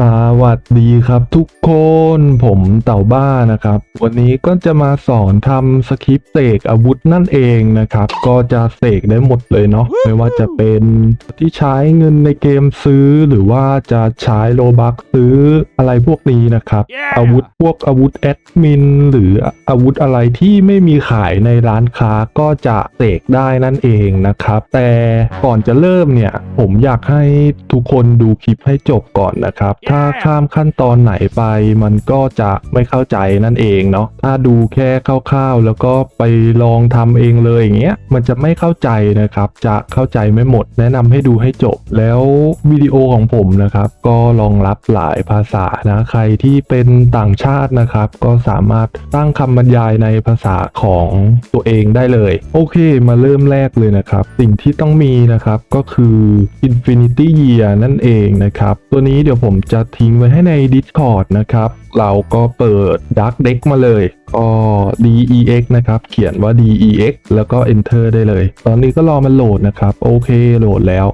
สวัสดีครับทุกคนผมเต่าบ้านะครับวันนี้ก็จะมาสอนทำสคริปต์เสกอาวุธนั่นเองนะครับก็จะเสกได้หมดเลยเนาะไม่ว่าจะเป็นที่ใช้เงินในเกมซื้อหรือว่าจะใช้โลบัคซื้ออะไรพวกนี้นะครับ อาวุธพวกอาวุธแอดมินหรืออาวุธอะไรที่ไม่มีขายในร้านค้าก็จะเสกได้นั่นเองนะครับแต่ก่อนจะเริ่มเนี่ยผมอยากให้ทุกคนดูคลิปให้จบก่อนนะครับถ้าข้ามขั้นตอนไหนไปมันก็จะไม่เข้าใจนั่นเองเนาะถ้าดูแค่คร่าวๆแล้วก็ไปลองทำเองเลยอย่างเงี้ยมันจะไม่เข้าใจนะครับจะเข้าใจไม่หมดแนะนำให้ดูให้จบแล้ววิดีโอของผมนะครับก็รองรับหลายภาษานะใครที่เป็นต่างชาตินะครับก็สามารถตั้งคำบรรยายในภาษาของตัวเองได้เลยโอเคมาเริ่มแรกเลยนะครับสิ่งที่ต้องมีนะครับก็คือ Infinity Year นั่นเองนะครับตัวนี้เดี๋ยวผมจะทิ้งไว้ให้ใน Discord นะครับเราก็เปิด Dark Deck มาเลยก็ DEX นะครับเขียนว่า DEX แล้วก็ Enter ได้เลยตอนนี้ก็รอมันโหลดนะครับโอเคโหลดแล้ว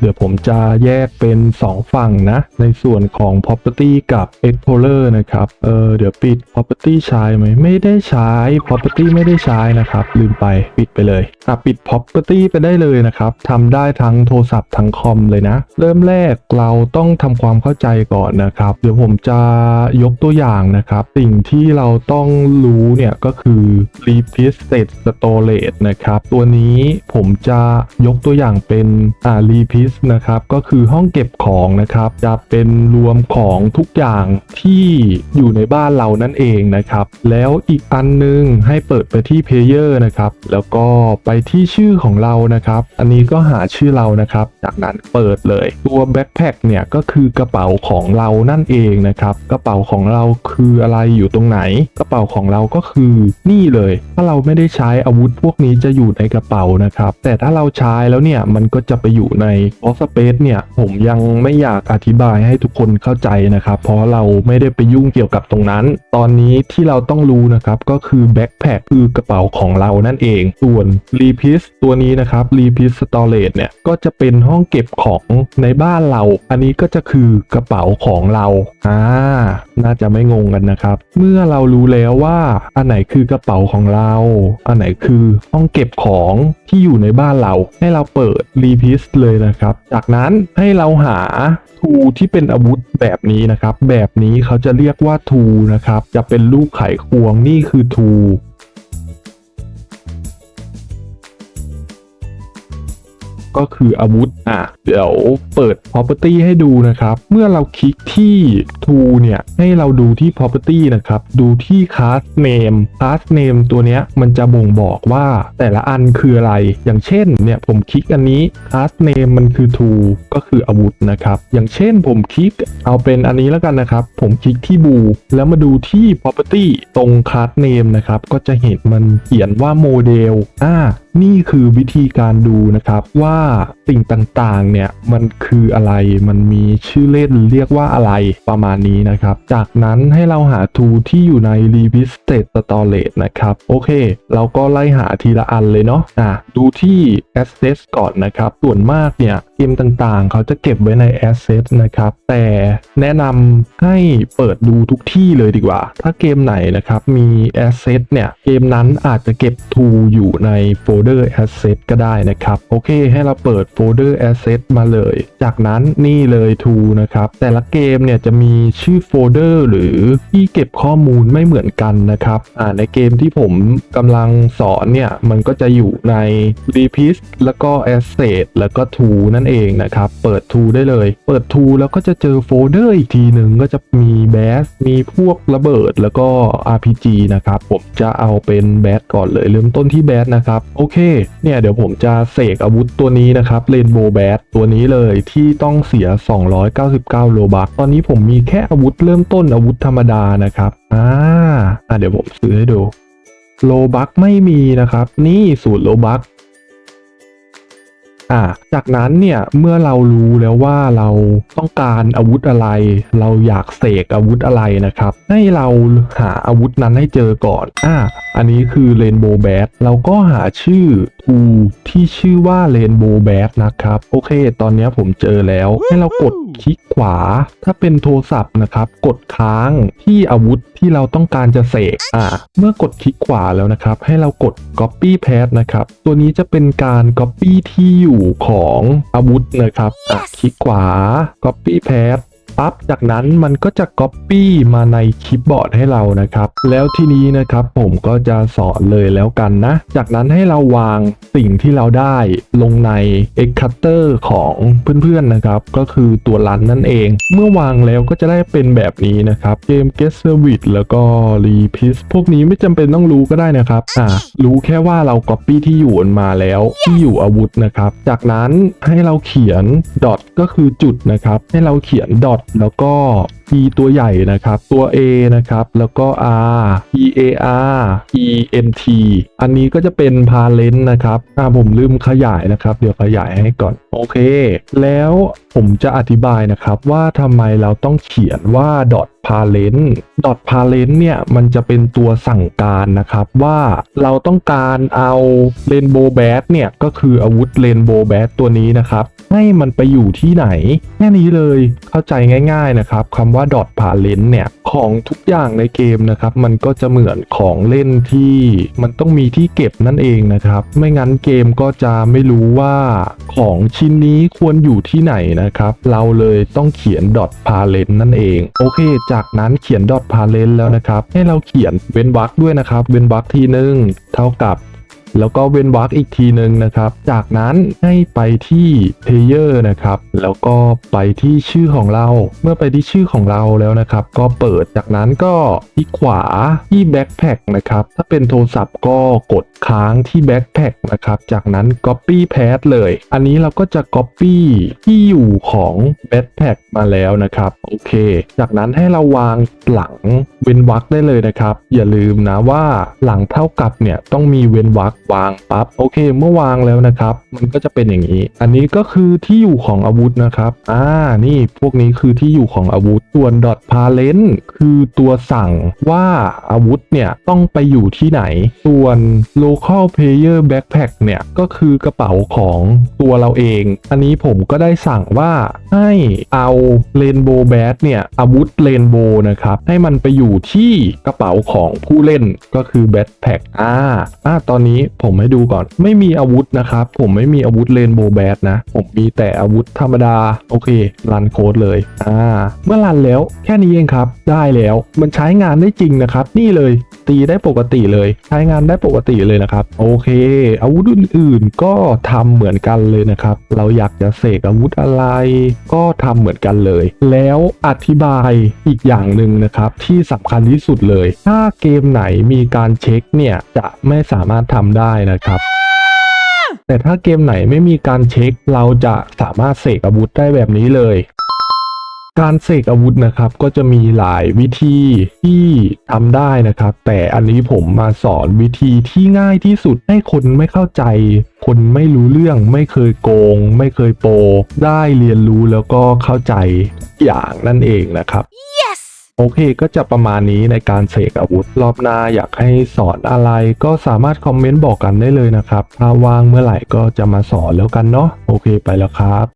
เดี๋ยวผมจะแยกเป็น 2 ฝั่งนะในส่วนของ property กับ explorer นะครับเดี๋ยวปิด property ใช้ไหมไม่ได้ใช้ property ไม่ได้ใช้นะครับลืมไปปิดไปเลยปิด property ไปได้เลยนะครับทำได้ทั้งโทรศัพท์ทั้งคอมเลยนะเริ่มแรกเราต้องทำความเข้าใจก่อนนะครับเดี๋ยวผมจะยกตัวอย่างนะครับสิ่งที่เราต้องรู้เนี่ยก็คือ repeated storage นะครับตัวนี้ผมจะยกตัวอย่างเป็นrepeatนะครับก็คือห้องเก็บของนะครับจะเป็นรวมของทุกอย่างที่อยู่ในบ้านเรานั่นเองนะครับแล้วอีกอันนึงให้เปิดไปที่ Player นะครับแล้วก็ไปที่ชื่อของเรานะครับอันนี้ก็หาชื่อเรานะครับจากนั้นเปิดเลยตัว Backpack เนี่ยก็คือกระเป๋าของเรานั่นเองนะครับกระเป๋าของเราคืออะไรอยู่ตรงไหนกระเป๋าของเราก็คือนี่เลยถ้าเราไม่ได้ใช้อาวุธพวกนี้จะอยู่ในกระเป๋านะครับแต่ถ้าเราใช้แล้วเนี่ยมันก็จะไปอยู่ในเพราะสเปซเนี่ยผมยังไม่อยากอธิบายให้ทุกคนเข้าใจนะครับเพราะเราไม่ได้ไปยุ่งเกี่ยวกับตรงนั้นตอนนี้ที่เราต้องรู้นะครับก็คือแบ็คแพคคือกระเป๋าของเรานั่นเองส่วน Repeat ตัวนี้นะครับ Repeat Storage เนี่ยก็จะเป็นห้องเก็บของในบ้านเราอันนี้ก็จะคือกระเป๋าของเราน่าจะไม่งงกันนะครับเมื่อเรารู้แล้วว่าอันไหนคือกระเป๋าของเราอันไหนคือห้องเก็บของที่อยู่ในบ้านเราให้เราเปิด Repeat เลยนะครับจากนั้นให้เราหาทูที่เป็นอาวุธแบบนี้นะครับแบบนี้เขาจะเรียกว่าทูนะครับจะเป็นรูปไขควงนี่คือทูก็คืออาวุธเดี๋ยวเปิด property ให้ดูนะครับเมื่อเราคลิกที่ tool เนี่ยให้เราดูที่ property นะครับดูที่ class name ตัวเนี้ยมันจะบ่งบอกว่าแต่ละอันคืออะไรอย่างเช่นเนี่ยผมคลิกอันนี้ class name มันคือ tool ก็คืออาวุธนะครับอย่างเช่นผมคลิกเอาเป็นอันนี้แล้วกันนะครับผมคลิกที่บูแล้วมาดูที่ property ตรง class name นะครับก็จะเห็นมันเขียนว่าโมเดลนี่คือวิธีการดูนะครับว่าสิ่งต่างๆเนี่ยมันคืออะไรมันมีชื่อเล่นเรียกว่าอะไรประมาณนี้นะครับจากนั้นให้เราหา tool ที่อยู่ใน repeated storage นะครับโอเคเราก็ไล่หาทีละอันเลยเนาะดูที่ access ก่อนนะครับส่วนมากเนี่ยเกมต่างๆเขาจะเก็บไว้ใน access นะครับแต่แนะนำให้เปิดดูทุกที่เลยดีกว่าถ้าเกมไหนนะครับมี access เนี่ยเกมนั้นอาจจะเก็บ tool อยู่ในโฟลเดอร์ asset ก็ได้นะครับโอเคให้เราเปิดโฟลเดอร์ asset มาเลยจากนั้นนี่เลย tool นะครับแต่ละเกมเนี่ยจะมีชื่อโฟลเดอร์หรือที่เก็บข้อมูลไม่เหมือนกันนะครับในเกมที่ผมกำลังสอนเนี่ยมันก็จะอยู่ใน repeat แล้วก็ asset แล้วก็ tool นั่นเองนะครับเปิด tool ได้เลยเปิด tool แล้วก็จะเจอโฟลเดอร์อีกทีหนึ่งก็จะมี bash มีพวกระเบิดแล้วก็ RPG นะครับผมจะเอาเป็น bash ก่อนเลยเริ่มต้นที่ bash นะครับโอเคเนี่ยเดี๋ยวผมจะเสกอาวุธตัวนี้นะครับ Rainbow Bash ตัวนี้เลยที่ต้องเสีย299โลบัคตอนนี้ผมมีแค่อาวุธเริ่มต้นอาวุธธรรมดานะครับเดี๋ยวผมซื้อให้ดูโลบัคไม่มีนะครับนี่0โลบัคจากนั้นเนี่ยเมื่อเรารู้แล้วว่าเราต้องการอาวุธอะไรเราอยากเสกอาวุธอะไรนะครับให้เราหาอาวุธนั้นให้เจอก่อนอันนี้คือ Rainbow Bash เราก็หาชื่อ ทูที่ชื่อว่า Rainbow Bat นะครับโอเคตอนนี้ผมเจอแล้วให้เรากดคลิกขวาถ้าเป็นโทรศัพท์นะครับกดค้างที่อาวุธที่เราต้องการจะเสกเมื่อกดคลิกขวาแล้วนะครับให้เรากด Copy Path นะครับตัวนี้จะเป็นการ Copy ที่อยู่ของอาวุธนะครับคลิกขวา Copy Pathปั๊บจากนั้นมันก็จะ Copy มาในคลิปบอร์ดให้เรานะครับแล้วทีนี้นะครับผมก็จะสอนเลยแล้วกันนะจากนั้นให้เราวางสิ่งที่เราได้ลงใน Excutter ของเพื่อนๆนะครับก็คือตัวรันนั่นเองเมื่อวางแล้วก็จะได้เป็นแบบนี้นะครับเกม Get Service แล้วก็ Repeat พวกนี้ไม่จำเป็นต้องรู้ก็ได้นะครับรู้แค่ว่าเรา Copy ที่อยู่มาแล้วที่อยู่อาวุธนะครับจากนั้นให้เราเขียน dot ก็คือจุดนะครับให้เราเขียน dotแล้วก็ E ตัวใหญ่นะครับตัว A นะครับแล้วก็ R E A R E N T อันนี้ก็จะเป็น parent นะครับผมลืมขยายนะครับเดี๋ยวขยายให้ก่อนโอเคแล้วผมจะอธิบายนะครับว่าทำไมเราต้องเขียนว่า dot parent dot parent เนี่ยมันจะเป็นตัวสั่งการนะครับว่าเราต้องการเอา Rainbow Bat เนี่ยก็คืออาวุธ Rainbow Bat ตัวนี้นะครับให้มันไปอยู่ที่ไหนแค่นี้เลยเข้าใจง่ายๆนะครับคำว่า dot parent เนี่ยของทุกอย่างในเกมนะครับมันก็จะเหมือนของเล่นที่มันต้องมีที่เก็บนั่นเองนะครับไม่งั้นเกมก็จะไม่รู้ว่าของชิ้นนี้ควรอยู่ที่ไหนนะครับเราเลยต้องเขียน dot parent นั่นเองโอเคจากนั้นเขียน dot parent แล้วนะครับให้เราเขียนเว้นวรรคด้วยนะครับเว้นวรรคทีนึงเท่ากับแล้วก็เว้นวรรคอีกทีนึงนะครับจากนั้นให้ไปที่ Player นะครับแล้วก็ไปที่ชื่อของเราเมื่อไปที่ชื่อของเราแล้วนะครับก็เปิดจากนั้นก็คลิกขวาที่ Backpack นะครับถ้าเป็นโทรศัพท์ก็กดค้างที่ Backpack นะครับจากนั้น Copy Path เลยอันนี้เราก็จะ Copy ที่อยู่ของ Backpack มาแล้วนะครับโอเคจากนั้นให้เราวางหลังเว้นวรรคได้เลยนะครับอย่าลืมนะว่าหลังเท่ากับเนี่ยต้องมีเว้นวรรควางปั๊บโอเคเมื่อวางแล้วนะครับมันก็จะเป็นอย่างนี้อันนี้ก็คือที่อยู่ของอาวุธนะครับนี่พวกนี้คือที่อยู่ของอาวุธส่วน dot parent คือตัวสั่งว่าอาวุธเนี่ยต้องไปอยู่ที่ไหนส่วน local player backpack เนี่ยก็คือกระเป๋าของตัวเราเองอันนี้ผมก็ได้สั่งว่าให้เอา Rainbow Bat เนี่ยอาวุธ Rainbow นะครับให้มันไปอยู่ที่กระเป๋าของผู้เล่นก็คือ backpack ตอนนี้ผมให้ดูก่อนไม่มีอาวุธนะครับผมไม่มีอาวุธ Rainbow Bat นะผมมีแต่อาวุธธรรมดาโอเครันโค้ดเลยเมื่อรันแล้วแค่นี้เองครับได้แล้วมันใช้งานได้จริงนะครับนี่เลยตีได้ปกติเลยใช้งานได้ปกติเลยนะครับโอเคอาวุธอื่นๆก็ทำเหมือนกันเลยนะครับเราอยากจะเสกอาวุธอะไรก็ทำเหมือนกันเลยแล้วอธิบายอีกอย่างหนึ่งนะครับที่สำคัญที่สุดเลยถ้าเกมไหนมีการเช็คเนี่ยจะไม่สามารถทำได้นะครับแต่ถ้าเกมไหนไม่มีการเช็คเราจะสามารถเสกอาวุธได้แบบนี้เลยการเสกอาวุธนะครับก็จะมีหลายวิธีที่ทำได้นะครับแต่อันนี้ผมมาสอนวิธีที่ง่ายที่สุดให้คนไม่เข้าใจคนไม่รู้เรื่องไม่เคยโกงไม่เคยโปได้เรียนรู้แล้วก็เข้าใจอย่างนั่นเองนะครับ โอเคก็จะประมาณนี้ในการเสกอาวุธรอบหน้าอยากให้สอนอะไรก็สามารถคอมเมนต์บอกกันได้เลยนะครับถ้าว่างเมื่อไหร่ก็จะมาสอนแล้วกันเนาะโอเคไปแล้วครับ